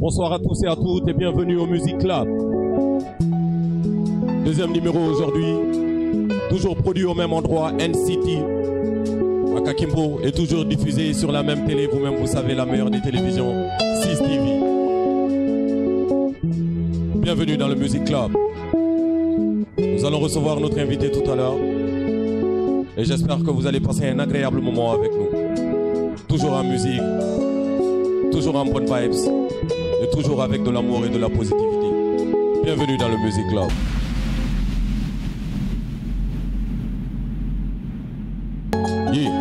Bonsoir à tous et à toutes et bienvenue au Music Club. Deuxième numéro aujourd'hui, toujours produit au même endroit, NCT, à Kakimbo, et toujours diffusé sur la même télé, vous-même vous savez, la meilleure des télévisions, 6 TV. Bienvenue dans le Music Club. Nous allons recevoir notre invité tout à l'heure et j'espère que vous allez passer un agréable moment avec nous. Toujours en musique, toujours en bonnes vibes et toujours avec de l'amour et de la positivité. Bienvenue dans le Music Club. Yeah.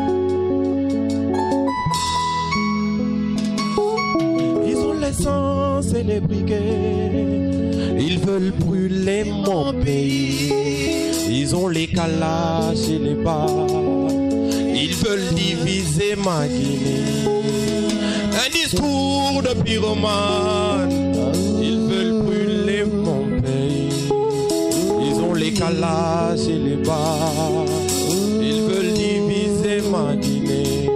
Ils ont l'essence et les briquets, ils veulent brûler mon pays. Ils ont les calages et les balles, ils veulent diviser ma Guinée. Un discours de pyromane, ils veulent brûler mon pays. Ils ont les calages et les balles, ils veulent diviser ma Guinée.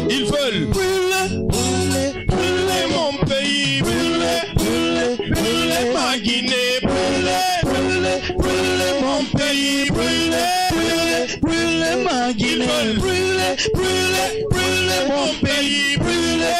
Ils veulent brûler, brûler, brûler mon pays, brûler, brûler, brûler ma Guinée, brûler, brûler, brûler mon pays, brûler, brûler, brûler ma Guinée. Ils veulent brûler, brûler, brûler mon pays, brûler,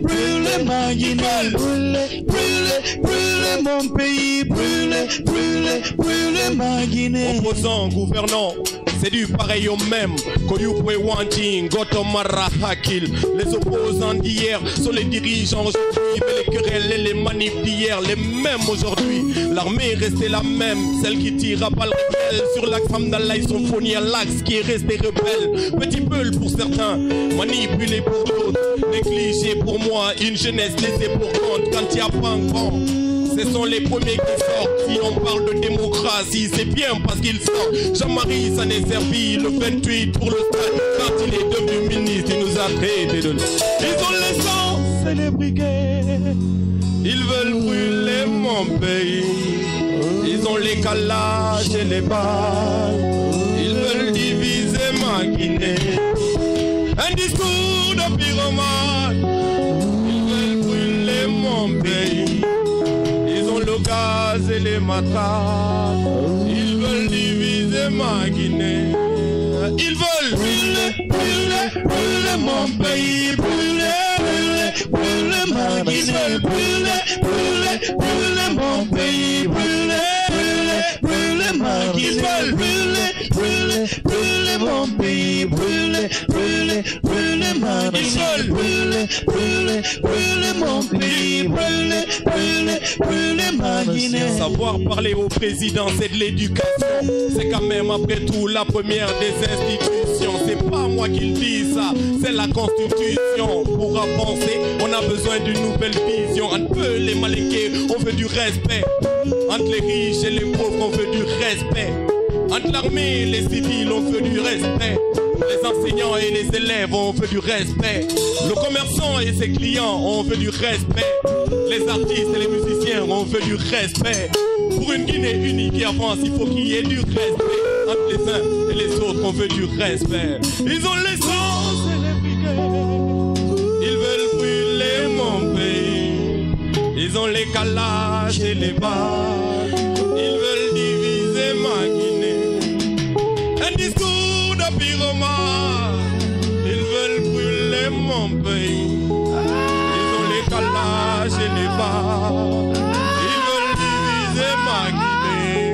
brûler ma Guinée, brûler, brûler, brûler mon pays, brûler, brûler, brûler ma Guinée. Opposants, gouvernants, c'est du pareil au même. Koyupwe Wanting, Gotomara Hakil. Les opposants d'hier sont les dirigeants aujourd'hui, mais les querelles et les manifs d'hier, les mêmes aujourd'hui. L'armée est restée la même, celle qui tire à balles réelles sur l'axe Hamdallah, ils sont fournis à l'axe qui est resté rebelle. Petit peul pour certains, manipulé pour d'autres, négligé pour moi, une jeunesse laissée pour compte. Quand il n'y a pas un grand, ce sont les premiers qui sortent. Si on parle de démocratie, c'est bien parce qu'ils sortent. Jean-Marie s'en est servi le 28 pour le stade. Quand il est devenu ministre, il nous a traité de... Ils ont l'essence et les briquets, ils veulent brûler mon pays. Ils ont les calages et les balles, ils veulent diviser ma Guinée. Un discours de pyromane, ils veulent brûler mon pays. Ils ont le gaz et les matraques, ils veulent diviser ma Guinée. Ils veulent brûler, brûler, brûler mon pays, brûler, brûler, brûler ma Guinée, brûler, brûler, brûler mon pays, brûler, brûler, brûler ma Guinée. Ils veulent brûler, brûler, brûler mon pays, brûler, brûler, brûler ma Guinée. Ils veulent brûler, brûler, brûler mon pays, brûler, brûler, brûler ma Guinée. Savoir parler au président, c'est de l'éducation. C'est quand même après tout la première des institutions. C'est pas moi qui le dis ça, c'est la Constitution. Pour avancer, on a besoin d'une nouvelle vision. Entre peu les malinqués, on veut du respect. Entre les riches et les pauvres, on veut du respect. Entre l'armée et les civils, on veut du respect. Les enseignants et les élèves, on veut du respect. Le commerçant et ses clients, on veut du respect. Les artistes et les musiciens, on veut du respect. Pour une Guinée unie qui avance, il faut qu'il y ait du respect. Entre les uns et les autres, on veut du respect. Ils ont l'essence et les briquets, ils veulent brûler mon pays. Ils ont les calages et les balles, ils veulent diviser ma Guinée. Un discours de pyromane, ils veulent brûler mon pays. Ils ont les calages et les balles, ils veulent diviser ma Guinée.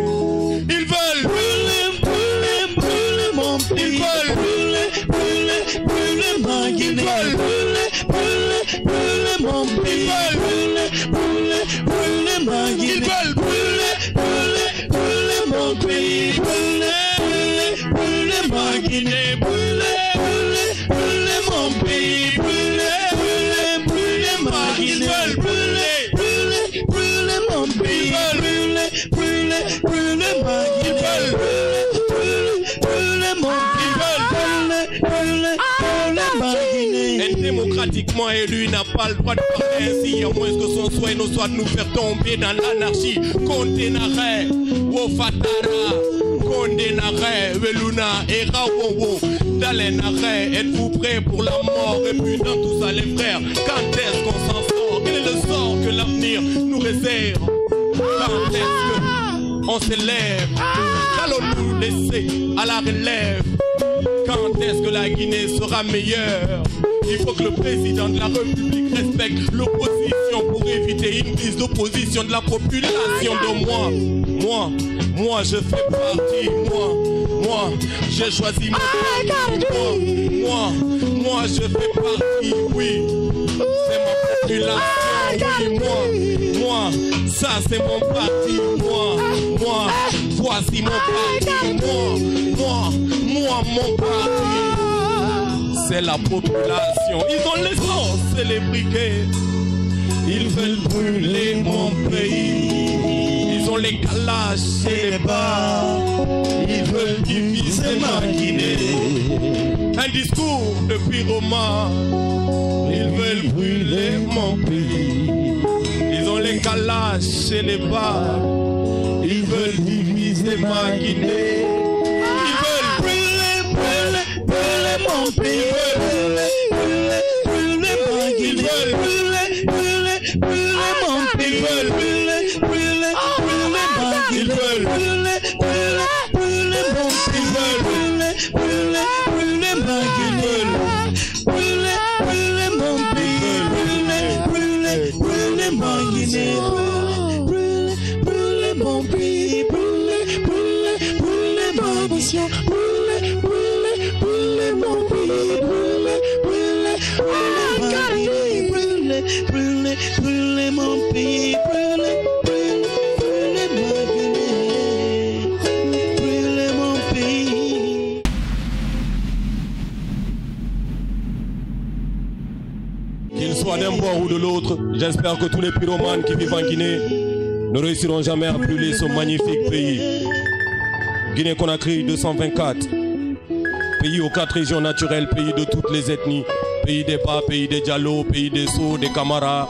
Ils veulent brûler, brûler, brûler mon pays. Ils veulent brûler, brûler, brûler ma Guinée. Ils veulent brûler, brûler, brûler mon pays. Ils veulent brûler, brûler, brûler ma Guinée. Ils veulent brûler, brûler, brûler mon pays. Brûler, brûler, brûler ma Guinée. Brûler, brûler, brûler mon pays. Brûler, brûler, brûler ma Guinée. Ils veulent brûler, brûler, brûler mon pays. Ils veulent brûler, brûler, brûler ma Guinée. Ils veulent brûler, brûler, brûler mon pays. Ils veulent brûler, brûler, brûler ma Guinée. Démocratiquement élu n'a pas le droit de parler ainsi, à moins que son souhait ne soit de nous faire tomber dans l'anarchie. Condé Nare, Wofatara, Condé Nare, Veluna, Era Wowo, Dalen Nare, êtes-vous prêts pour la mort? Et puis dans tout ça les frères, quand est-ce qu'on s'en sort? Quel est le sort l'avenir nous réserve. Quand est-ce qu'on s'élève? Allons-nous laisser à la relève? Quand est-ce que la Guinée sera meilleure? Il faut que le président de la République respecte l'opposition pour éviter une prise d'opposition de la population. De moi je fais partie, moi j'ai choisi mon parti, moi je fais partie, oui, c'est ma population, oui, moi, ça c'est mon parti, moi, voici mon parti, moi, mon parti, c'est la population. Ils ont l'essence et les briquets, ils veulent brûler mon pays, ils ont les calages et les bars, ils veulent diviser ma Guinée. Un discours de pyromane, ils veulent brûler mon pays, ils ont les calages et les bars, ils veulent diviser ma Guinée. Mon pays, brûler ma Guinée, brûler mon pays, brûler ma Guinée, brûler mon pays, brûler ma Guinée, brûler mon pays, brûler ma Guinée, brûler mon pays, brûler ma nation. Brûlez mon pays, brûlez ma Guinée, brûlez mon pays. Qu'il soit d'un bord ou de l'autre, j'espère que tous les pyromanes qui vivent en Guinée ne réussiront jamais à brûler ce magnifique pays. Guinée-Conakry 224, pays aux 4 régions naturelles, pays de toutes les ethnies. Pays des Ba, pays des Diallo, pays des So, des Kamara,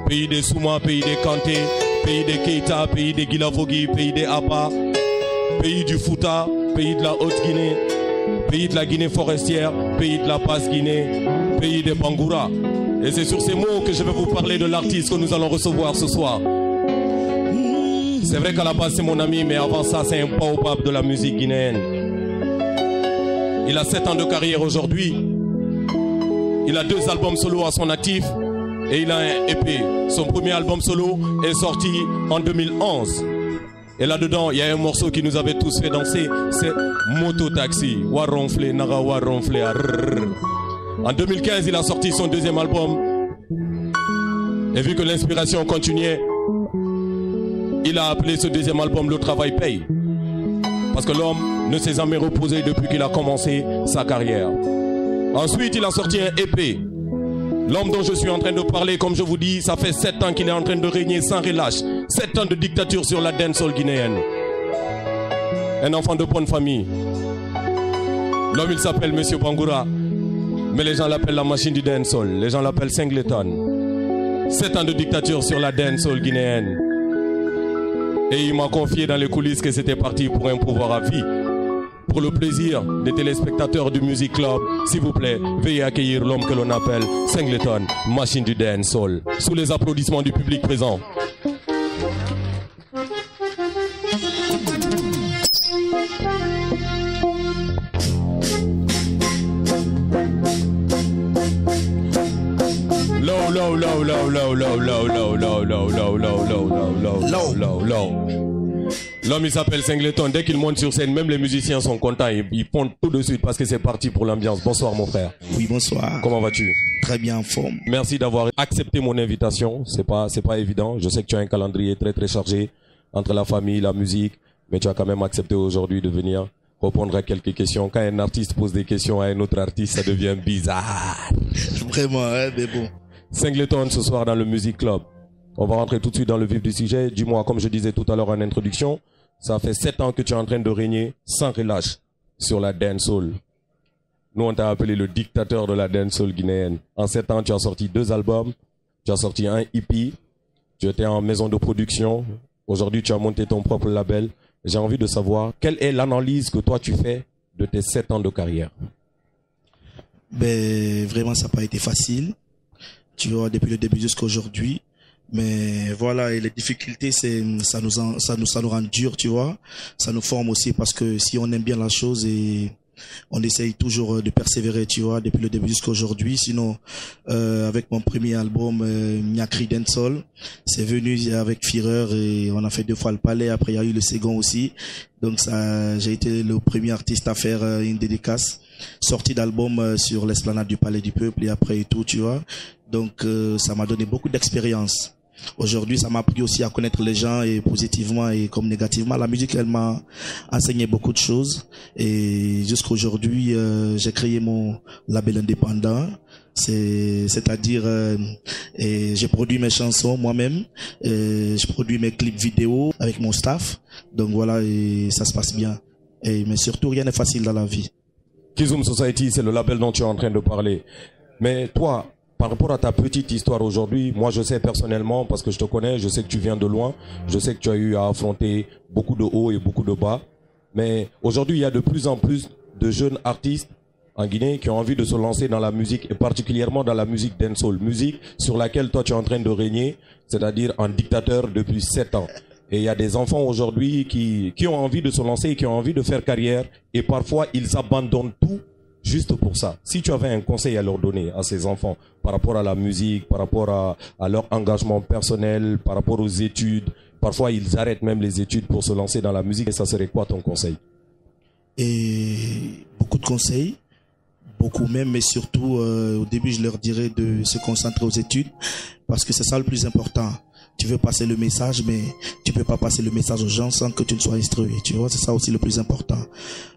pays des Souma, pays des Kanté, pays des Keita, pays des Gilavogi, pays des Apa, pays du Fouta, pays de la Haute-Guinée, pays de la Guinée forestière, pays de la Basse-Guinée, pays des Bangoura. Et c'est sur ces mots que je vais vous parler de l'artiste que nous allons recevoir ce soir. C'est vrai qu'à la base c'est mon ami, mais avant ça c'est un baobab de la musique guinéenne. Il a 7 ans de carrière aujourd'hui. Il a 2 albums solo à son actif et il a un EP. Son premier album solo est sorti en 2011. Et là-dedans, il y a un morceau qui nous avait tous fait danser, c'est Moto Taxi. Waronflé, Naga Waronflé. En 2015, il a sorti son 2e album. Et vu que l'inspiration continuait, il a appelé ce 2e album Le Travail Paye. Parce que l'homme ne s'est jamais reposé depuis qu'il a commencé sa carrière. Ensuite, il a sorti un EP. L'homme dont je suis en train de parler, comme je vous dis, ça fait 7 ans qu'il est en train de régner sans relâche. 7 ans de dictature sur la dancehall guinéenne. Un enfant de bonne famille. L'homme, il s'appelle Monsieur Bangoura. Mais les gens l'appellent la machine du dancehall. Les gens l'appellent Singleton. 7 ans de dictature sur la dancehall guinéenne. Et il m'a confié dans les coulisses que c'était parti pour un pouvoir à vie. Pour le plaisir des téléspectateurs du Music Club, s'il vous plaît, veuillez accueillir l'homme que l'on appelle Singleton, machine du dancehall, sous les applaudissements du public présent. L'homme il s'appelle Singleton. Dès qu'il monte sur scène, même les musiciens sont contents. Ils pondent tout de suite parce que c'est parti pour l'ambiance. Bonsoir mon frère. Oui, bonsoir. Comment vas-tu? Très bien en forme. Merci d'avoir accepté mon invitation. C'est pas évident. Je sais que tu as un calendrier très très chargé entre la famille, la musique, mais tu as quand même accepté aujourd'hui de venir répondre à quelques questions. Quand un artiste pose des questions à un autre artiste, ça devient bizarre. Vraiment, hein, mais bon. Singleton ce soir dans le Music Club. On va rentrer tout de suite dans le vif du sujet. Dis-moi, comme je disais tout à l'heure en introduction, ça fait 7 ans que tu es en train de régner sans relâche sur la dancehall. Nous, on t'a appelé le dictateur de la dancehall guinéenne. En 7 ans, tu as sorti 2 albums, tu as sorti un EP, tu étais en maison de production. Aujourd'hui, tu as monté ton propre label. J'ai envie de savoir, quelle est l'analyse que toi tu fais de tes 7 ans de carrière? Ben, vraiment, ça n'a pas été facile. Tu vois, depuis le début jusqu'à aujourd'hui, Mais voilà, et les difficultés, ça nous rend dur, tu vois. Ça nous forme aussi parce que si on aime bien la chose et on essaye toujours de persévérer, tu vois, depuis le début jusqu'à aujourd'hui. Sinon, avec mon premier album, Nyakri Dancehall, c'est venu avec Führer et on a fait 2 fois le Palais. Après, il y a eu le second aussi. Donc ça, j'ai été le premier artiste à faire une dédicace, sortie d'album sur l'esplanade du Palais du Peuple et après et tout, tu vois. Donc ça m'a donné beaucoup d'expérience. Aujourd'hui, ça m'a appris aussi à connaître les gens et positivement et comme négativement. La musique, elle m'a enseigné beaucoup de choses et jusqu'à aujourd'hui, j'ai créé mon label indépendant. C'est-à-dire, j'ai produit mes chansons moi-même, je produis mes clips vidéo avec mon staff. Donc voilà, et ça se passe bien. Mais surtout, rien n'est facile dans la vie. Kizum Society, c'est le label dont tu es en train de parler. Mais toi, par rapport à ta petite histoire aujourd'hui, moi je sais personnellement, parce que je te connais, je sais que tu viens de loin, je sais que tu as eu à affronter beaucoup de hauts et beaucoup de bas. Mais aujourd'hui, il y a de plus en plus de jeunes artistes en Guinée qui ont envie de se lancer dans la musique et particulièrement dans la musique dancehall, musique sur laquelle toi tu es en train de régner, c'est-à-dire en dictateur depuis 7 ans. Et il y a des enfants aujourd'hui qui ont envie de se lancer et qui ont envie de faire carrière et parfois ils abandonnent tout juste pour ça. Si tu avais un conseil à leur donner à ces enfants par rapport à la musique, par rapport à leur engagement personnel, par rapport aux études, parfois ils arrêtent même les études pour se lancer dans la musique, et ça serait quoi ton conseil? Et beaucoup de conseils, beaucoup même, mais surtout au début je leur dirais de se concentrer aux études parce que c'est ça le plus important. Tu veux passer le message, mais tu peux pas passer le message aux gens sans que tu ne sois instruit. Tu vois, c'est ça aussi le plus important.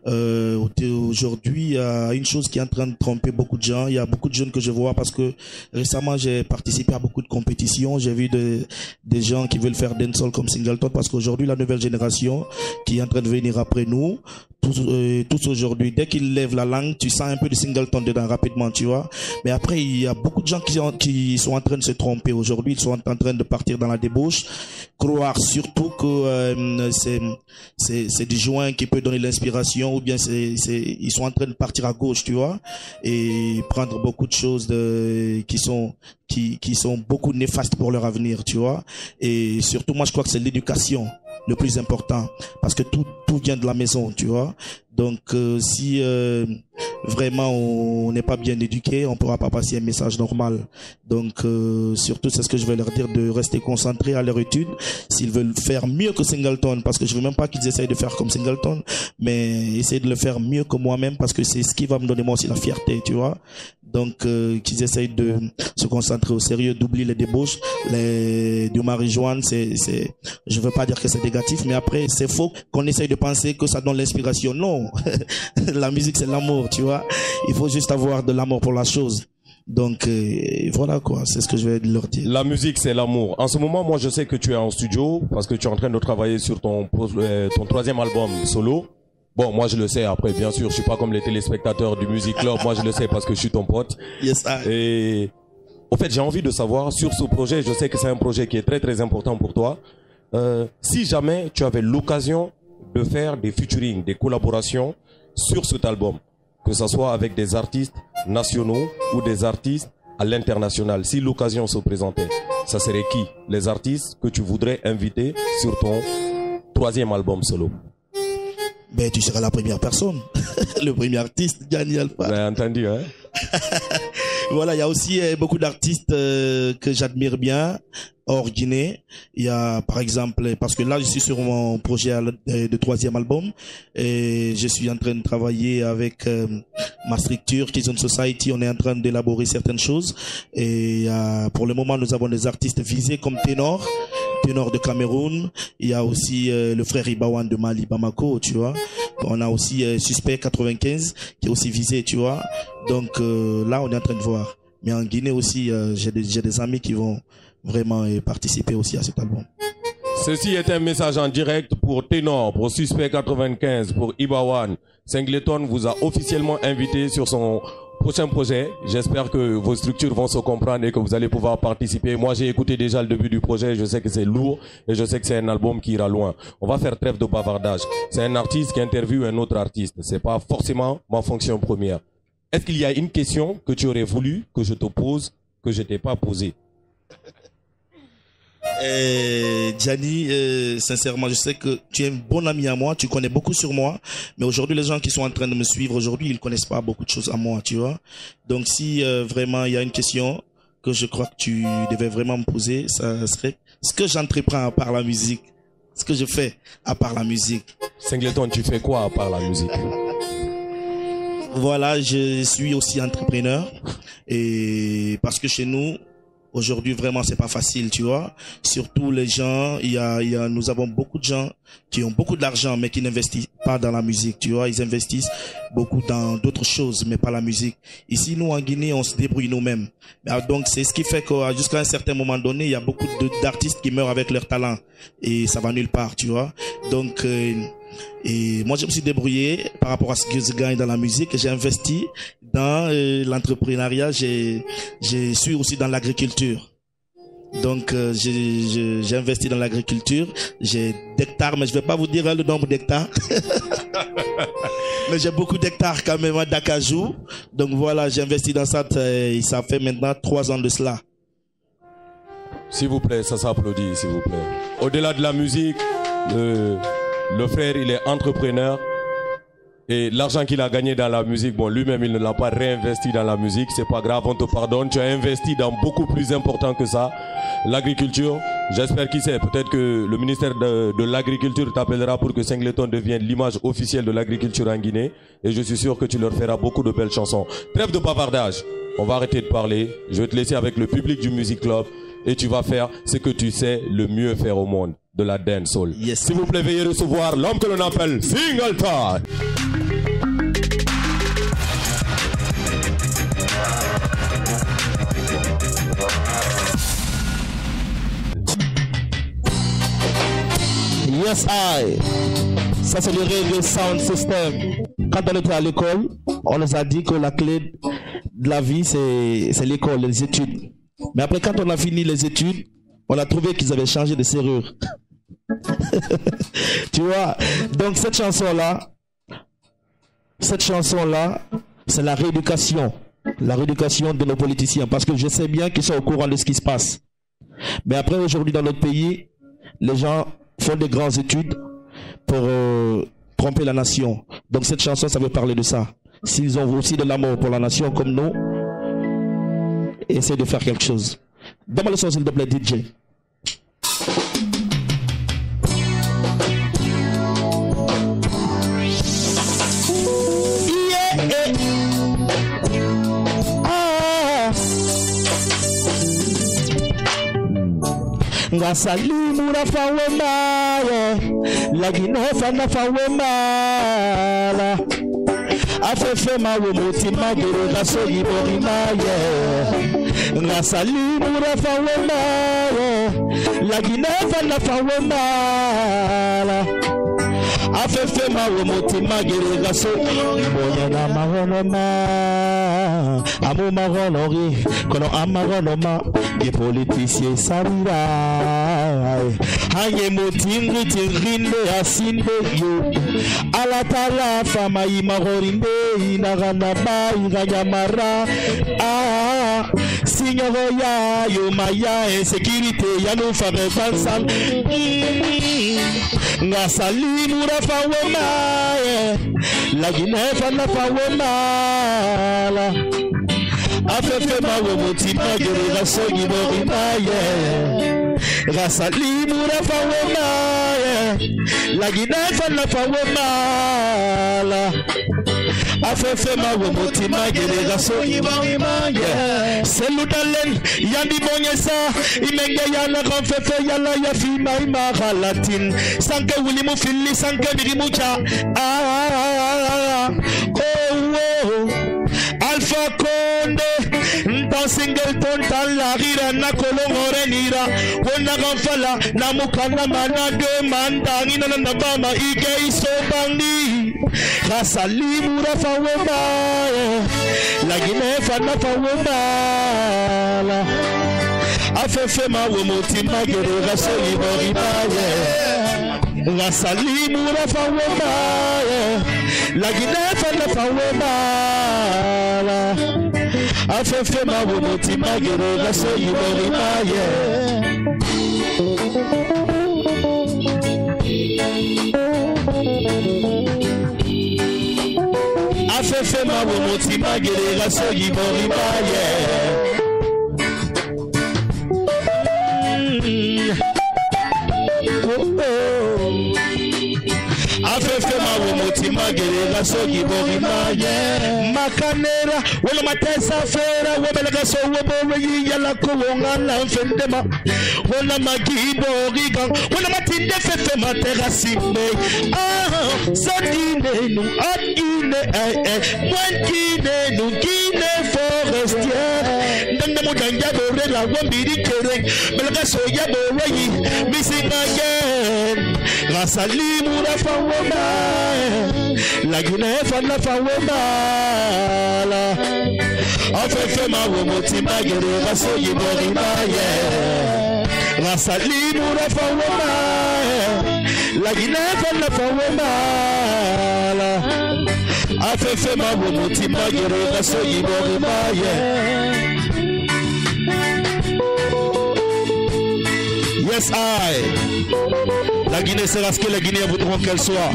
Aujourd'hui, il y a une chose qui est en train de tromper beaucoup de gens. Il y a beaucoup de jeunes que je vois parce que récemment, j'ai participé à beaucoup de compétitions. J'ai vu des gens qui veulent faire dancehall comme Singleton parce qu'aujourd'hui, la nouvelle génération qui est en train de venir après nous, tous aujourd'hui, dès qu'ils lèvent la langue, tu sens un peu de Singleton dedans rapidement, tu vois. Mais après, il y a beaucoup de gens qui sont en train de se tromper aujourd'hui. Ils sont en train de partir dans la débauche, croire surtout que c'est du joint qui peut donner l'inspiration ou bien ils sont en train de partir à gauche, tu vois, et prendre beaucoup de choses qui sont beaucoup néfastes pour leur avenir, tu vois. Et surtout, moi, je crois que c'est l'éducation le plus important parce que tout vient de la maison, tu vois. Donc si vraiment on n'est pas bien éduqué, on pourra pas passer un message normal. Donc surtout c'est ce que je vais leur dire, de rester concentrés à leur étude s'ils veulent faire mieux que Singleton, parce que je veux même pas qu'ils essayent de faire comme Singleton, mais essayer de le faire mieux que moi-même parce que c'est ce qui va me donner moi aussi la fierté, tu vois. Donc qu'ils essayent de se concentrer au sérieux, d'oublier les débauches, du marijuana, je veux pas dire que c'est négatif, mais après c'est faux qu'on essaye de penser que ça donne l'inspiration. Non, la musique c'est l'amour, tu vois. Il faut juste avoir de l'amour pour la chose. Donc voilà quoi, c'est ce que je vais leur dire. La musique c'est l'amour. En ce moment, moi je sais que tu es en studio parce que tu es en train de travailler sur ton 3e album solo. Bon, moi je le sais, après bien sûr, je suis pas comme les téléspectateurs du Music Club, moi je le sais parce que je suis ton pote. Yes, I. Et au fait, j'ai envie de savoir sur ce projet, je sais que c'est un projet qui est très très important pour toi. Si jamais tu avais l'occasion de faire des featuring, des collaborations sur cet album, que ce soit avec des artistes nationaux ou des artistes à l'international, si l'occasion se présentait, ça serait qui? Les artistes que tu voudrais inviter sur ton 3e album solo? Ben, tu seras la première personne. Le premier artiste, Gianni Alpha. Vous avez entendu, hein? Voilà, il y a aussi beaucoup d'artistes que j'admire bien hors Guinée. Il y a, par exemple, parce que là, je suis sur mon projet de 3e album et je suis en train de travailler avec ma structure, Kizum Society. On est en train d'élaborer certaines choses et pour le moment, nous avons des artistes visés comme ténor de Cameroun. Il y a aussi le frère Ibawan de Mali, Bamako, tu vois. On a aussi Suspect 95 qui est aussi visé, tu vois. Donc là, on est en train de voir. Mais en Guinée aussi, j'ai des amis qui vont vraiment participer aussi à cet album. Ceci est un message en direct pour Ténor, pour Suspect 95, pour Ibawan. Singleton vous a officiellement invité sur son prochain projet. J'espère que vos structures vont se comprendre et que vous allez pouvoir participer. Moi, j'ai écouté déjà le début du projet. Je sais que c'est lourd et je sais que c'est un album qui ira loin. On va faire trêve de bavardage. C'est un artiste qui interviewe un autre artiste. C'est pas forcément ma fonction première. Est-ce qu'il y a une question que tu aurais voulu que je te pose, que je t'ai pas posée? Gianni, sincèrement, je sais que tu es un bon ami à moi, tu connais beaucoup sur moi, mais aujourd'hui, les gens qui sont en train de me suivre aujourd'hui, ils connaissent pas beaucoup de choses à moi, tu vois. Donc, si vraiment il y a une question que je crois que tu devais vraiment me poser, ça serait ce que j'entreprends à part la musique, ce que je fais à part la musique. Singleton, tu fais quoi à part la musique? Voilà, je suis aussi entrepreneur et parce que chez nous, aujourd'hui, vraiment, c'est pas facile, tu vois. Surtout les gens, nous avons beaucoup de gens qui ont beaucoup d'argent, mais qui n'investissent pas dans la musique, tu vois. Ils investissent beaucoup dans d'autres choses, mais pas la musique. Ici, nous, en Guinée, on se débrouille nous-mêmes. Donc, c'est ce qui fait que jusqu'à un certain moment donné, il y a beaucoup d'artistes qui meurent avec leur talent et ça va nulle part, tu vois. Donc, et moi, je me suis débrouillé par rapport à ce que je gagne dans la musique. J'ai investi dans l'entrepreneuriat. Je suis aussi dans l'agriculture. Donc, j'ai investi dans l'agriculture. J'ai d'hectares, mais je vais pas vous dire le nombre d'hectares. Mais j'ai beaucoup d'hectares quand même d'acajou. Donc voilà, j'ai investi dans ça. Et ça fait maintenant 3 ans de cela. S'il vous plaît, ça s'applaudit, s'il vous plaît. Au-delà de la musique, le frère, il est entrepreneur et l'argent qu'il a gagné dans la musique, bon, lui-même, il ne l'a pas réinvesti dans la musique. C'est pas grave, on te pardonne. Tu as investi dans beaucoup plus important que ça. L'agriculture, j'espère qu'il sait. Peut-être que le ministère de l'Agriculture t'appellera pour que Singleton devienne l'image officielle de l'agriculture en Guinée. Et je suis sûr que tu leur feras beaucoup de belles chansons. Trêve de bavardage. On va arrêter de parler. Je vais te laisser avec le public du Music Club et tu vas faire ce que tu sais le mieux faire au monde. De la dancehall. Yes. S'il vous plaît, veuillez recevoir l'homme que l'on appelle Singleton. Yes, I. Ça, c'est le Reggae Sound System. Quand on était à l'école, on nous a dit que la clé de la vie, c'est l'école, les études. Mais après, quand on a fini les études, on a trouvé qu'ils avaient changé de serrure. Tu vois, donc cette chanson-là, c'est la rééducation de nos politiciens, parce que je sais bien qu'ils sont au courant de ce qui se passe. Mais après, aujourd'hui, dans notre pays, les gens font des grandes études pour tromper la nation. Donc cette chanson, ça veut parler de ça. S'ils ont aussi de l'amour pour la nation comme nous, essaient de faire quelque chose. Donne-moi le son, s'il te plaît, DJ. Ngasalimu rafawe maye laginofa nafawe mala afefe mawe mutima gere gasoyi bori maye ngasalimu rafawe maye laginofa nafawe mala afefe mawe mutima gere gasoyi bori na mahono ma amu mahono ri kono amahono ma les politiciens sabira hanye motingi tinginde asinde yo alatala fama imagorinde inagana ba inganyamara signoro ya yo maya insécurité ya no fare bansal ngasalimu rafa wema la ginefa na fa wema la afefe mawe mutima gere gasogi bori maye gasalimu rafa wema la ginefa na fa wema la afefe mawe mutima gere gasogi bori maye seludalen yandi bonyesa imenge yana konfefe yala ya fima ima galatin sanke wulimu fili sanke birimucha Alpha Conde dans Singleton dans la rira na kolongore nira wona gamfala na mukana mana de manda ngina na bama ike iso bandi gasalimu rafa wema la ginefa na fa wema la afefe ma wo mutima gere gasoyi bori baye gasalimu rafa wema la ginefa na fa wema afefe mawo mutima gerera so yiborimaye afefe mawo mutima gerera so yiborimaye afefe mawo mutima gerera so yiborimaye makanera wala matesa fera wabelaga so wobore yala ko ngala mfendema wala magibo riga wala matinde fefe matera simbe sadine nu adine mwankine nu kine forestier ndanda mudanja bore la wambiri kere belaga so ya bore yi missing again rasalimu la fawoma la Guinée fa la fawoma la afefe mawo mutima gerera so yiborimaye rasalimu la fawoma la Guinée fa la fawoma la afefe mawo mutima gerera so yiborimaye. Yes, I. La Guinée sera ce que les Guinéens voudront qu'elle soit.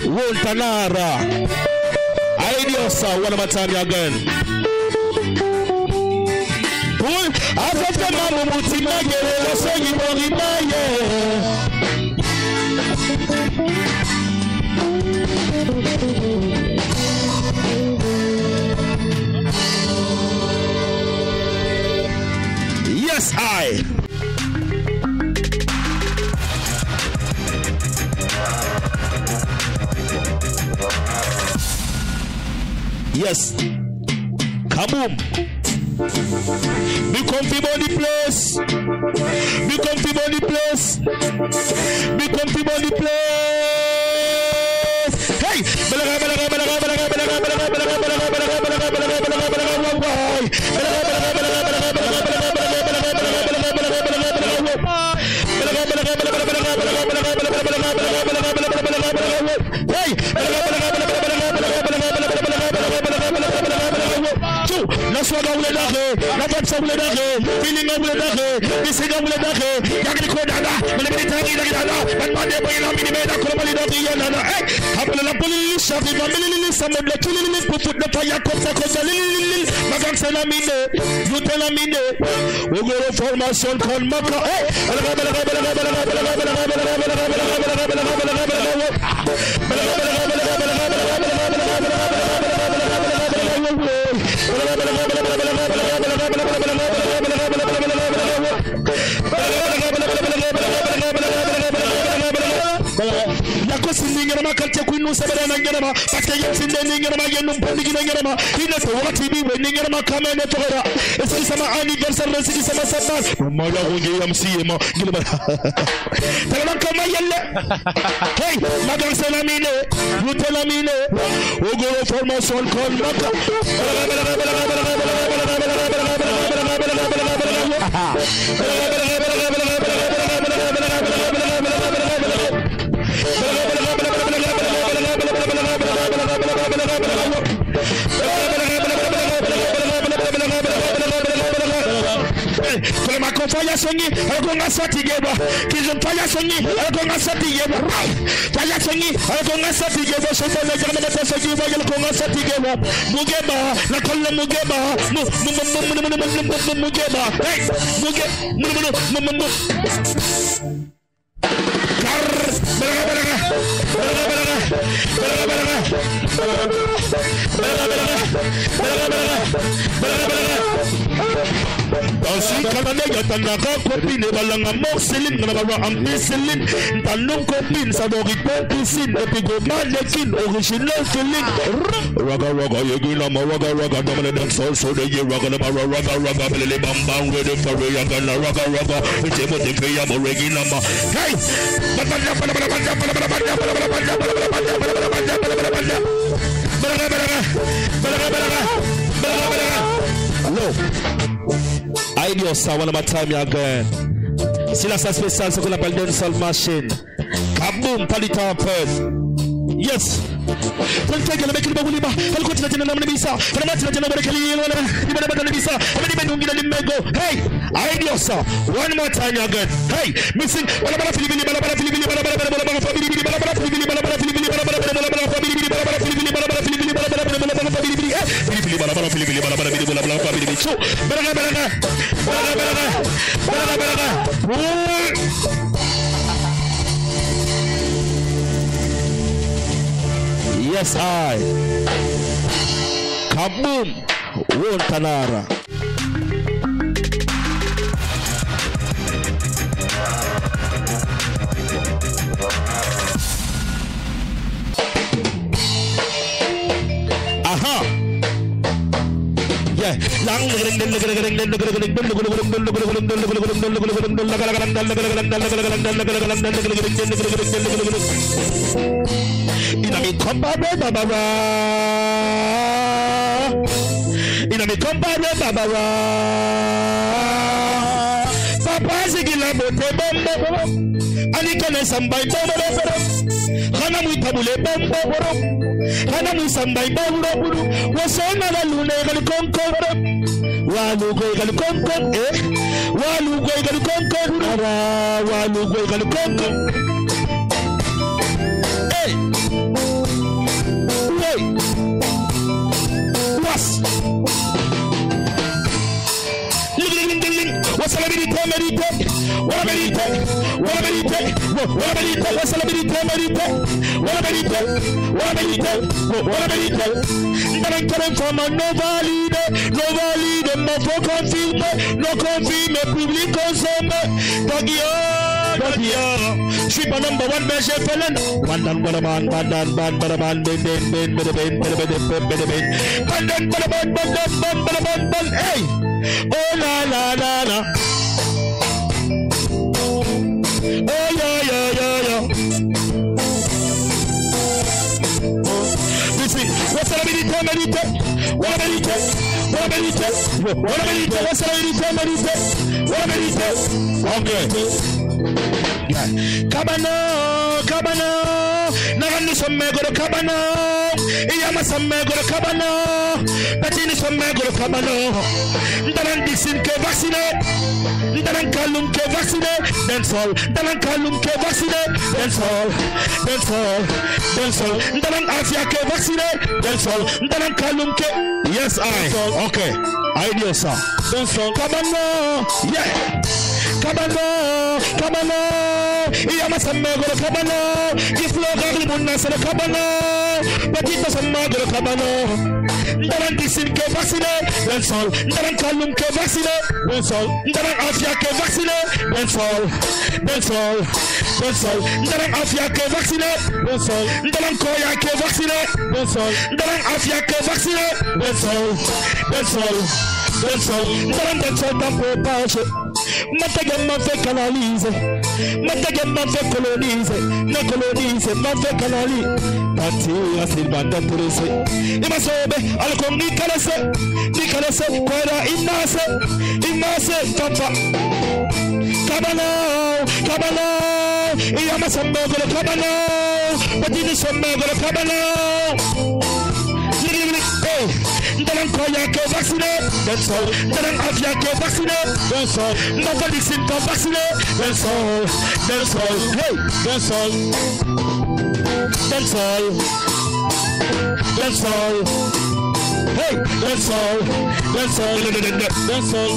Woltanara. Aidiosa, one more time again. Yes, I. Yes. Kaboom. Become people the place. Become people the place. Become people the place. Hey! La soga voulait d'arrêt, la tête ça voulait d'arrêt, feeling voulait d'arrêt, les ségas voulait d'arrêt, y'a que les codana, mais les militaires il y a là, maintenant des boys là minimé d'accord mal dans rien là, hey, appelle la police, ça fait pas mille ça me bloque les pour foutre le paille comme ça ma gang c'est la mine, vous t'es la mine, au gros formation con maka, hey, Siningama kalche kwinu sabara nangama parce que yatsinde ningama yenum pondigi nangama ina to wati bi ningama kama ne togara est-ce que sama anniversaire est-ce que sama sabal mala gonge yam siyema gilma tala kama yalla hey magal salamine wutelamine ogoro formation kon maka faya sonyi akonga sati geba kizo faya sonyi akonga sati geba faya sonyi akonga sati geba sofa le jana mata sonyi faya akonga sati geba mugeba la kolle mugeba mugeba hey muge Dansi kanane yatanaka copine balanga morceline na baba ampicilline tanon copine savori piscine et puis go mannequin original feeling raga raga yegina ma raga raga domine dance also the year raga raga bele bamba ready for raga raga it's mo te ya mo regina ma hey hello Aidiosa, one more time again. Si la salle spéciale, c'est qu'on appelle dancehall machine. Kaboom, pas du temps en pause. Yes. Hey, ideas. One more time again. Hey, missing. Yes, I. Kaboom. Wontanara. Aha. Yeah. Inami compare babara. Inami compare babara. Papa zigila bote bombo. Ani kane sambai bombo. Hana muitabule bombo. Hana musambai bombo. Wasona la lune gal konko. Walu go gal konko. Walu go gal konko. Walu go gal konko. What's the je suis pas number one, mais j'ai fait le Bandan, badaban, bandan, badaban, ben, hey! Oh la la la la! Oh yo yo yo yo! What's the méditer, méditer? Voilà méditer, voilà méditer, voilà méditer, what's the méditer, méditer? Voilà méditer, ok. Kabano, kabano, nagani sommegoro kabano, iyama sommegoro kabano, patini sommegoro kabano, ndaran dixin ke vacciné, ndaran kalum ke vacciné, dancehall, ndaran kalum ke vacciné, dancehall, dancehall, dancehall, ndaran afia ke vacciné, dancehall, ndaran kalum ke, yes I, okay, idea sir, dancehall, kabano, yeah. Kabano, kabano, iyama samagoro kabano, giflo gagli munna sele kabano, petito samagoro kabano, ndaran disin ke vaccine, dancehall, ndaran kalum ke vaccine, dancehall, ndaran afia ke vaccine, dancehall, dancehall, dancehall, ndaran afia ke vaccine, dancehall, ndaran koya ke vaccine, dancehall, ndaran afia ke vaccine, dancehall, dancehall, dancehall, ndaran dancehall tampo pache. Matagam m'a fait canaliser, Matagam m'a fait coloniser, ne colonise, m'a fait canaliser. Tati a fait bande intéressée. Il m'a sauvé, alors ni caressé, quoi immense, papa. Cabano, cabano, il y a ma sambo le cabano, petit sambo le cabano. Ndaran koya ke vacciné, dancehall. Ndaran afia ke vacciné, dancehall. Nobody seem to vacciné, dancehall, dancehall. Hey, dancehall, dancehall, dancehall. Hey, dancehall, dancehall, dancehall.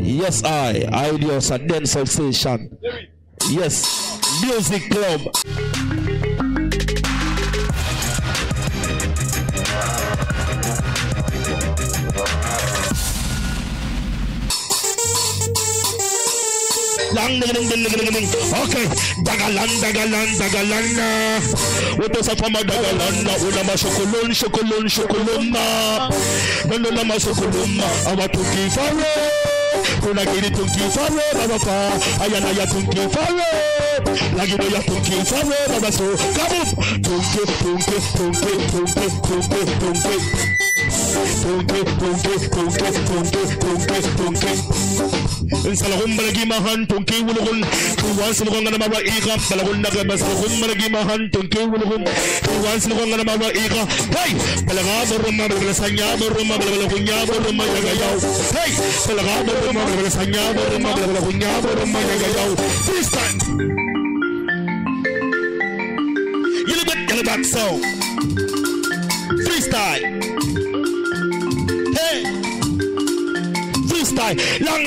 Yes, ideas and dancehall station. Yes, music club. Okay, Dagalanda. What does a former Dagalanda? Ulama Shokolona. Nolama Shokoluma. Our Tuki Faro. Kuna Giri Tuki Faro, Baba. Ayana Tuki Faro. Lagino ya Tuki Faro, Baba. So, come on. Tunke. Salarum balagi mahan tonki wulun tuwan silgonga na mawa iga balagun na gaba salarum balagi mahan tonki wulun tuwan silgonga na mawa iga hey balaga boruma balaga sanya boruma balaga kunya boruma yaga yaw hey balaga boruma balaga sanya boruma balaga kunya boruma yaga yaw freestyle yellow back so freestyle hey freestyle lang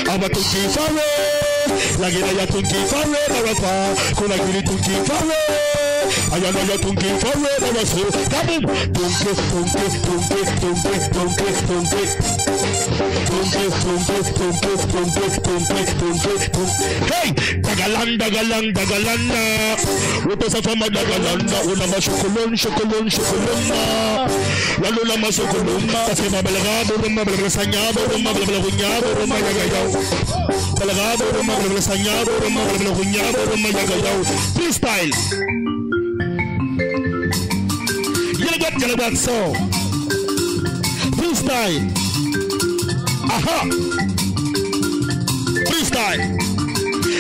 aba tunki fare lagina ya tunki fare barafa kuna giri tunki fare ayana ya tunki fare baraso kabum tunki hey dagalanda woto sa fama dagalanda una ma chocolon lalu lama chocolon kasi mabalaga buruma balaga sanya buruma balaga kunya buruma yaga yaw balaga buruma balaga sanya buruma balaga kunya buruma yaga yaw freestyle yellow so freestyle aha freestyle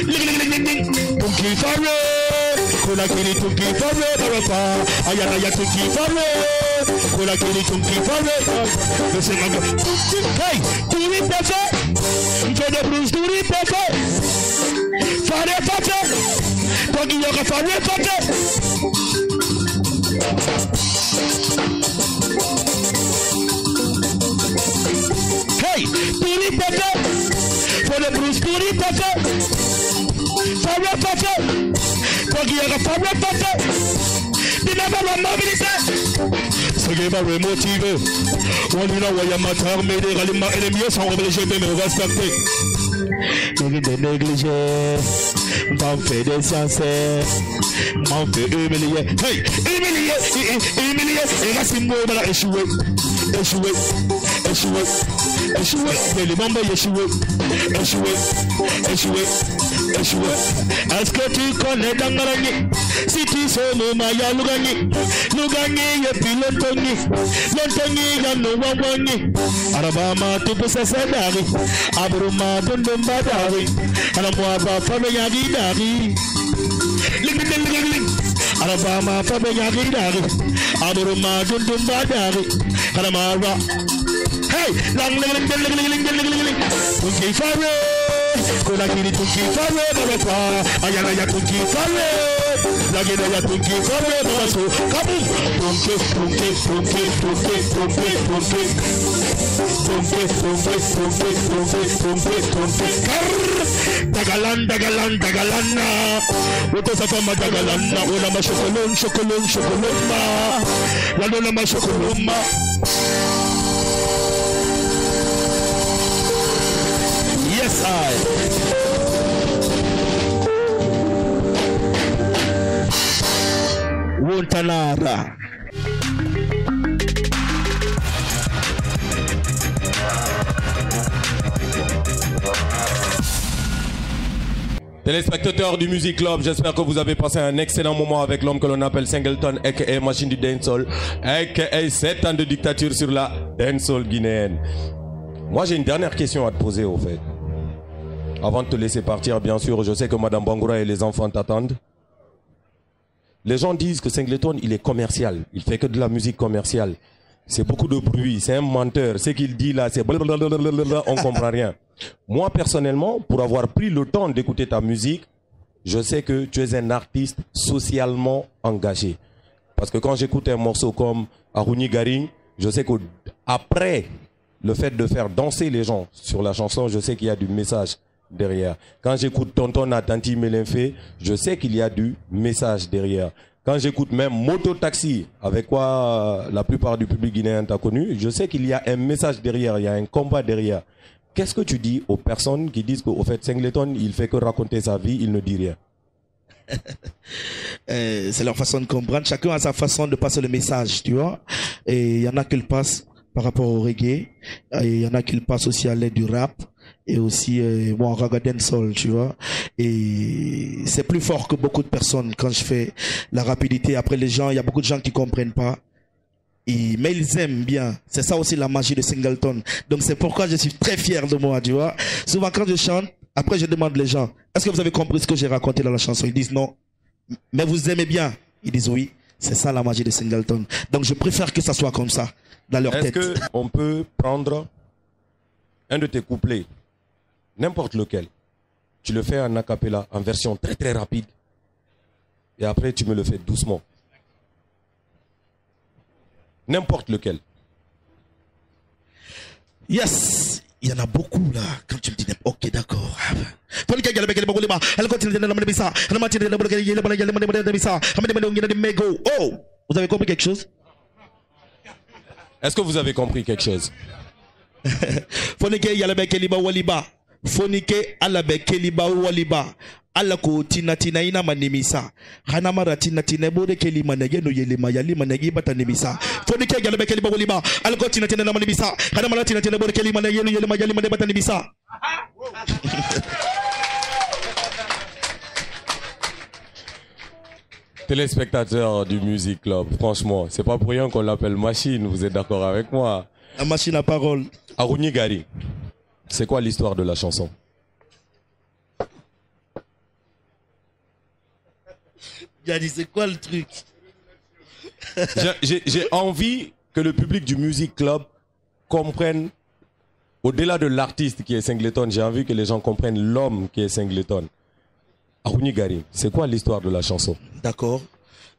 ling tunki fare kuna kiri tunki fare barafa ayana ya tunki fare kuna kiri tunki fare listen man hey turi pefe mfede bruce turi pefe fare pefe togi yoga fare pefe hey turi pefe fede bruce turi pefe fare pefe togi yoga fare pefe dinaba la mobilité Segeba remotivé on dit là ouais y'a ma terre mais les galimats et les mieux sont obligés de me respecter négligé m'en fait des sciences m'en fait humilier hey humilier et là c'est moi voilà échoué les bombes échoué est-ce que tu connais Dangarani si tu sais le Maya Lugani et puis l'Antoni y'a no wawani Arabama tu peux s'assadari Abruma Dondomba dari Alamwa Fame Yagi dari Arabama Fame Yagi dari Abruma Dondomba dari Alamara hey lang tunki fare kuna kiri tunki fare barafa ayana ya tunki fare lagina ya tunki fare baraso kabu tunki dagalanda woto safama dagalanda una ma chocolon ma la ma chocolon ma yes I Wontanara Téléspectateurs du Music Club, j'espère que vous avez passé un excellent moment avec l'homme que l'on appelle Singleton, aka Machine du Dancehall, aka 7 ans de dictature sur la dancehall guinéenne. Moi j'ai une dernière question à te poser au fait. Avant de te laisser partir, bien sûr, je sais que Madame Bangoura et les enfants t'attendent. Les gens disent que Singleton, il est commercial. Il fait que de la musique commerciale. C'est beaucoup de bruit, c'est un menteur. Ce qu'il dit là, c'est blablabla, on comprend rien. Moi, personnellement, pour avoir pris le temps d'écouter ta musique, je sais que tu es un artiste socialement engagé. Parce que quand j'écoute un morceau comme Arouni Garing, je sais qu'après le fait de faire danser les gens sur la chanson, je sais qu'il y a du message derrière. Quand j'écoute Tonton Natanti Melenfe, je sais qu'il y a du message derrière. Quand j'écoute même Moto Taxi, avec quoi la plupart du public guinéen t'a connu, je sais qu'il y a un message derrière, il y a un combat derrière. Qu'est-ce que tu dis aux personnes qui disent qu'au fait Singleton, il fait que raconter sa vie, il ne dit rien? C'est leur façon de comprendre. Chacun a sa façon de passer le message, tu vois. Et il y en a qui le passent par rapport au reggae, et il y en a qui le passent aussi à l'aide du rap. Et aussi, moi, Raga Dancehall, tu vois. Et c'est plus fort que beaucoup de personnes quand je fais la rapidité. Après, les gens, il y a beaucoup de gens qui comprennent pas. mais ils aiment bien. C'est ça aussi la magie de Singleton. Donc c'est pourquoi je suis très fier de moi, tu vois. Souvent quand je chante, après je demande les gens, est-ce que vous avez compris ce que j'ai raconté dans la chanson? Ils disent non. Mais vous aimez bien? Ils disent oui. C'est ça la magie de Singleton. Donc je préfère que ça soit comme ça, dans leur tête. Est-ce qu'on peut prendre un de tes couplets, n'importe lequel, tu le fais en a cappella, en version très très rapide, et après tu me le fais doucement. N'importe lequel. Yes, il y en a beaucoup là. Quand tu me dis, ok, d'accord. Oh, vous avez compris quelque chose? Est-ce que vous avez compris quelque chose? Fonike yalabe keliba waliba. Fonike alabe keliba waliba. Alako tina tina ina manimisa. Hanamara tina tina bode kelima negeno yelima yalima negi bata nimisa. Fonike yalabe keliba waliba. Alako tina tina manimisa. Hanamara tina tina bode kelima negeno yelima yalima negi bata nimisa. Téléspectateurs du Music Club, franchement, c'est pas pour rien qu'on l'appelle machine, vous êtes d'accord avec moi? La machine à parole. Arouni Gari, c'est quoi l'histoire de la chanson? J'ai c'est quoi le truc? J'ai envie que le public du Music Club comprenne, au-delà de l'artiste qui est Singleton, j'ai envie que les gens comprennent l'homme qui est Singleton. Arouni Gari, c'est quoi l'histoire de la chanson? D'accord.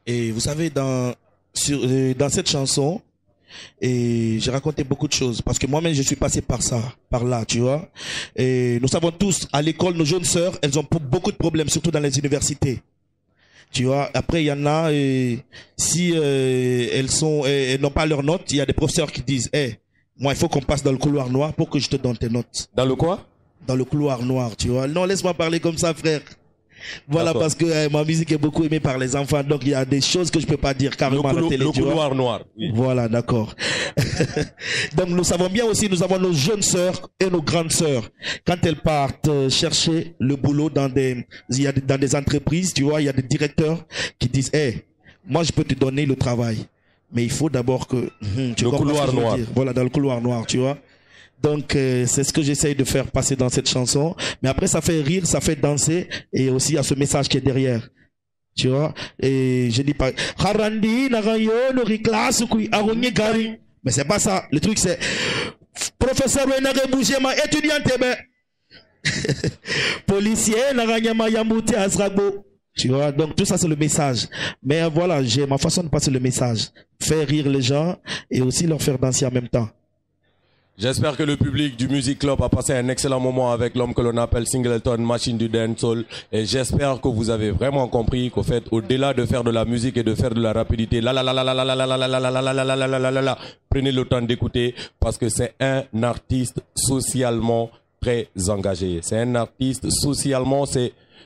Et vous savez, dans cette chanson, et j'ai raconté beaucoup de choses parce que moi-même je suis passé par ça, par là, tu vois. Et nous savons tous, à l'école, nos jeunes sœurs, elles ont beaucoup de problèmes, surtout dans les universités. Tu vois, après il y en a, si elles n'ont pas leurs notes, il y a des professeurs qui disent, moi il faut qu'on passe dans le couloir noir pour que je te donne tes notes. Dans le quoi? Dans le couloir noir, tu vois. Non, laisse-moi parler comme ça, frère. Voilà, parce que ma musique est beaucoup aimée par les enfants, donc il y a des choses que je peux pas dire carrément à la télé. Le couloir noir. Oui. Voilà, d'accord. Donc nous savons bien aussi, nous avons nos jeunes sœurs et nos grandes sœurs. Quand elles partent chercher le boulot dans des entreprises, tu vois, il y a des directeurs qui disent, moi je peux te donner le travail, mais il faut d'abord que tu le couloir noir. Voilà, dans le couloir noir, tu vois. Donc c'est ce que j'essaye de faire passer dans cette chanson. Mais après ça fait rire, ça fait danser, et aussi il y a ce message qui est derrière. Tu vois. Et je dis pas mais c'est pas ça. Le truc c'est professeur ma étudiante policier tu vois. Donc tout ça c'est le message. Mais voilà, j'ai ma façon de passer le message. Faire rire les gens et aussi leur faire danser en même temps. J'espère que le public du Music Club a passé un excellent moment avec l'homme que l'on appelle Singleton, machine du dancehall. Et j'espère que vous avez vraiment compris qu'au fait, au-delà de faire de la musique et de faire de la rapidité, prenez le temps d'écouter parce que c'est un artiste socialement très engagé. C'est un artiste socialement,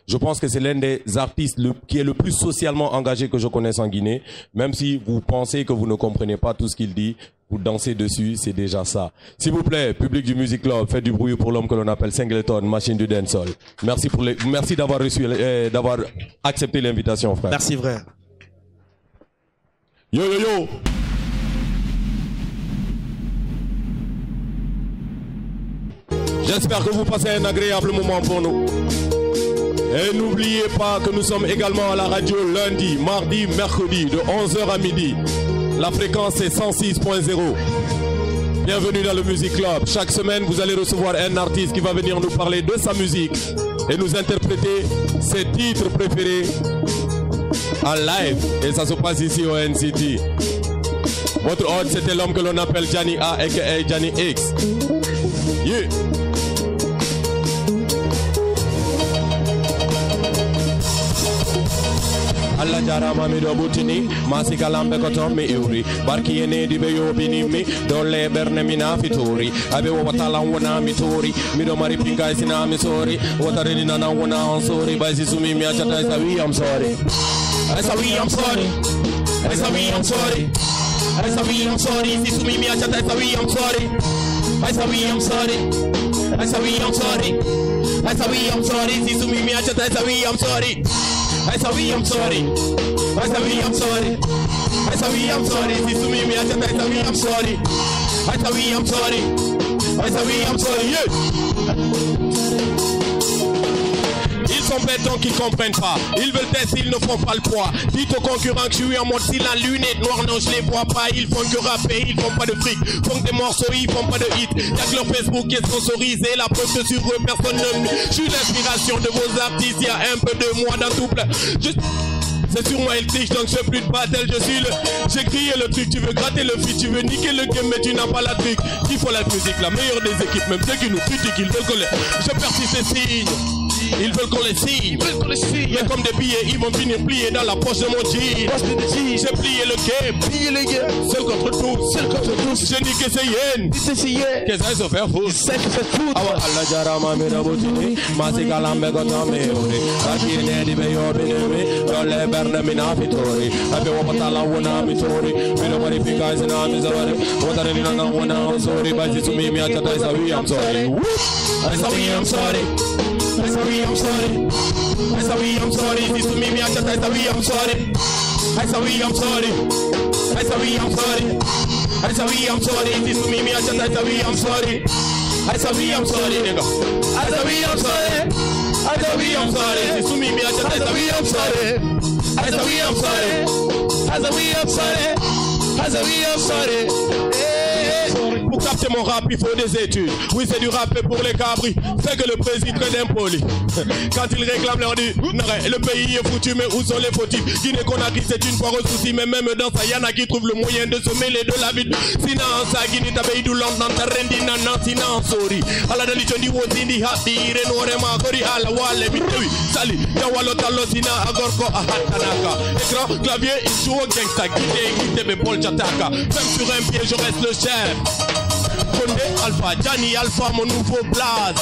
je pense que c'est l'un des artistes qui est le plus socialement engagé que je connaisse en Guinée. Même si vous pensez que vous ne comprenez pas tout ce qu'il dit, vous dansez dessus, c'est déjà ça. S'il vous plaît, public du Music Club, faites du bruit pour l'homme que l'on appelle Singleton, machine du dancehall. Merci d'avoir d'avoir accepté l'invitation, frère. Merci, frère. Yo, yo, yo. J'espère que vous passez un agréable moment pour nous. Et n'oubliez pas que nous sommes également à la radio lundi, mardi, mercredi, de 11h à midi. La fréquence est 106.0. Bienvenue dans le Music Club. Chaque semaine, vous allez recevoir un artiste qui va venir nous parler de sa musique et nous interpréter ses titres préférés en live. Et ça se passe ici au NCT. Votre hôte, c'était l'homme que l'on appelle Johnny A, aka Johnny X. Yeah. Allah jarama mi do butini masika lambe ko ton mi iwri barki ene di be yobini mi dolle berne mi na fitori abe watala wona mi tori mi do mari pinga sina mi sori watare ni nana wona on sori baisi sumi mi achata sa wi I'm sorry sa wi I'm sorry sa wi I'm sorry sa wi I'm sorry si sumi mi achata sa wi I'm sorry sa wi I'm sorry sa wi I'm sorry sa wi I'm sorry si sumi mi achata sa wi I'm sorry I saw we, I'm sorry. Asabi, I'm sorry. Asabi, I'm sorry. This to me, Asabi, I'm sorry. Asabi, I'm sorry. Asabi, I'm sorry. Yeah. Ils sont bêtes donc ils comprennent pas. Ils veulent tester, ils ne font pas le poids. Dites aux concurrents que je suis en mode si la lunette noire, non je les vois pas. Ils font que rapper, ils font pas de fric. Font que des morceaux, ils font pas de hit. Y'a que leur Facebook qui est sponsorisé. La preuve que sur eux personne ne. Je suis l'inspiration de vos artistes. Y'a un peu de moi dans tout plein. C'est sur moi il triche donc je fais plus de battle, je suis le. J'ai crié le truc, tu veux gratter le feat, tu veux niquer le game mais tu n'as pas la truc. Qui faut la musique, la meilleure des équipes, même ceux qui nous critiquent, ils veulent qu'on les. Je persiste et signe. Ils veulent qu'on les signe. Mais comme des billets, ils vont finir pliés dans la poche de mon jean. J'ai plié le game. Seul contre tous. J'ai niqué ces yens. Qu'est-ce qu'ils se faire foutre? Awa Allah jarama mera botini. Masika lambe gota meori. Aki nedi be yobinemi. Dole berne mina fitori. Abe wapatala wana mitori. Mino mari pika isina mizawari. Watare nina na wana sorry. Bazi sumi mi achata isawi I'm sorry. Isawi I'm sorry. Isawi I'm sorry. Isawi I'm sorry. This to me achata isawi I'm sorry. Isawi I'm sorry. Isawi I'm sorry. Isawi I'm sorry. This to me achata isawi I'm sorry. Isawi I'm sorry nigga. Isawi I'm sorry. Isawi I'm sorry. This to me achata isawi I'm sorry. Isawi I'm sorry. Isawi I'm sorry. Isawi I'm sorry. Pour capter mon rap, il faut des études. Oui, c'est du rap pour les cabris. C'est que le président est impoli. Quand il réclame leur dit, le pays est foutu, mais où sont les fautifs? Guinée-Conakry, c'est une foire au souci, mais même dans ça, y'en a qui trouvent le moyen de se mêler de la vie. Sinon, ça, Guinée, t'avais du lendemain, t'as rendi, nanan, sinon, sorry. À la délite, on dit, Wozindi, Hati, Renorema, Gori, Ala, Wale, Bitewi, Sali, Yawalo, Talosina, Agorko, Ahatanaka. Écran, clavier, il joue au gangsta, Guinée, mais Paul Chataka. Même sur un pied, je reste le chef. Condé Alpha, Gianni Alpha, mon nouveau blaze.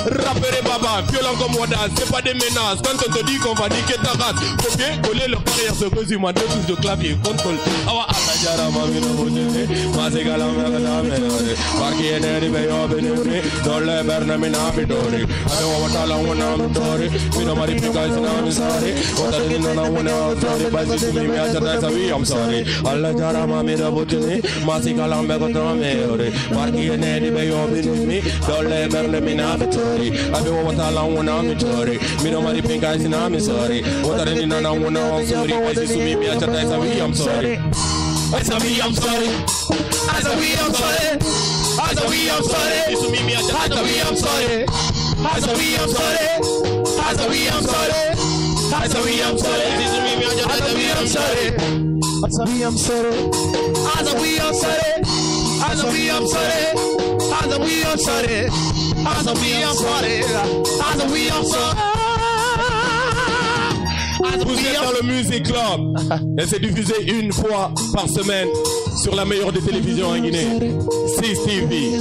Rappeur et baba, violent comme Wadan, c'est pas des menaces. Quand on te dit qu'on va niquer ta race, faut bien coller leur carrière se résume à deux touches de clavier. Contrôle. Awa Allah jarama mina bojene, masika lambe gata meori. Barki eneri be yobinemi, dole berne mina fitori. Abe wawatala wana mitori, mina mari pika isina misari. Watari nana wana sorry, basi sumi mi achata isawi I'm sorry. Allah jarama mina bojene, masika lambe gata meori. Barki eneri be yobinemi, dole berne mina fitori. Abe wawatala wana mitori, mina mari pika isina misari. Watari nana wana sorry, basi sumi mi achata isawi I'm sorry. Isawi I'm sorry. Isawi I'm sorry. Isawi I'm sorry. Isawi I'm sorry. Isawi I'm sorry. Isawi I'm sorry. Isawi I'm sorry. Isawi I'm sorry. Isawi I'm sorry. Isawi I'm sorry. Isawi I'm sorry. Isawi I'm sorry. Isawi I'm sorry. Isawi I'm sorry. Vous êtes dans le Music Club et c'est diffusé une fois par semaine sur la meilleure des télévisions en Guinée, 6 TV.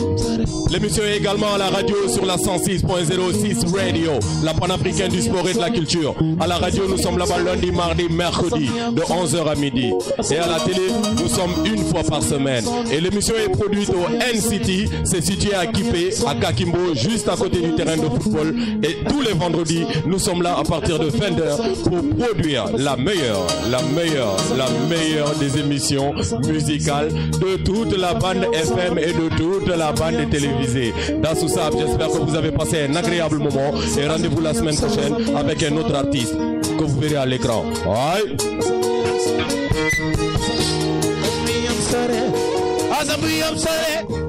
L'émission est également à la radio sur la 106.06 Radio, la panafricaine du sport et de la culture. À la radio, nous sommes là-bas lundi, mardi, mercredi, de 11h à midi. Et à la télé, nous sommes une fois par semaine. Et l'émission est produite au NCT, c'est situé à Kipé, à Kakimbo, juste à côté du terrain de football. Et tous les vendredis, nous sommes là à partir de 20h pour produire la meilleure des émissions musicales de toute la bande FM et de toute la bande télévisée. Dans tout ça, j'espère que vous avez passé un agréable moment et rendez-vous la semaine prochaine avec un autre artiste que vous verrez à l'écran. Ouais. I'm sorry.